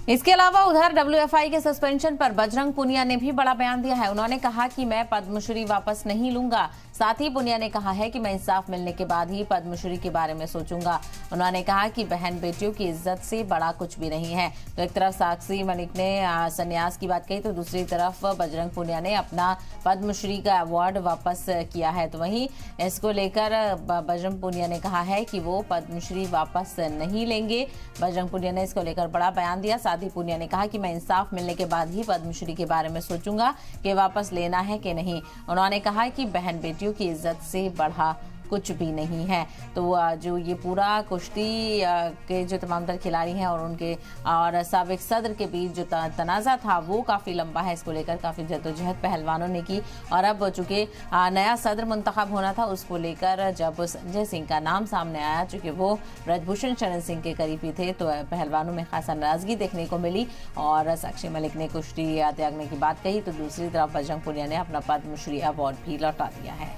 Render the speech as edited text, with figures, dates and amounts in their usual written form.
इसके अलावा उधर डब्ल्यूएफआई के सस्पेंशन पर बजरंग पुनिया ने भी बड़ा बयान दिया है। उन्होंने कहा कि मैं पद्मश्री वापस नहीं लूंगा। साथ ही पुनिया ने कहा है कि मैं इंसाफ मिलने के बाद ही पद्मश्री के बारे में सोचूंगा। उन्होंने कहा कि बहन बेटियों की इज्जत से बड़ा कुछ भी नहीं है। तो एक तरफ साक्षी मलिक ने संन्यास की बात कही, तो दूसरी तरफ बजरंग पुनिया ने अपना पद्मश्री का अवार्ड वापस किया है। तो वहीं इसको लेकर बजरंग पुनिया ने कहा है कि वो पद्मश्री वापस नहीं लेंगे। बजरंग पुनिया ने इसको लेकर बड़ा बयान दिया। साथ ही पुनिया ने कहा कि मैं इंसाफ मिलने के बाद ही पद्मश्री के बारे में सोचूंगा कि वापस लेना है कि नहीं। उन्होंने कहा कि बहन बेटियों की इज्जत से बढ़ा कुछ भी नहीं है। तो जो ये पूरा कुश्ती के जो तमाम तर खिलाड़ी हैं और उनके और साबिक सदर के बीच जो तनाज़ा था वो काफ़ी लंबा है। इसको लेकर काफ़ी जद्दोजहद पहलवानों ने की और अब चूंकि नया सदर मुंतखब होना था, उसको लेकर जब संजय सिंह का नाम सामने आया, चूंकि वो ब्रजभूषण शरण सिंह के करीबी थे, तो पहलवानों में खासा नाराजगी देखने को मिली और साक्षी मलिक ने कुश्ती त्यागने की बात कही। तो दूसरी तरफ बजरंग पुनिया ने अपना पद्मश्री अवार्ड भी लौटा दिया है।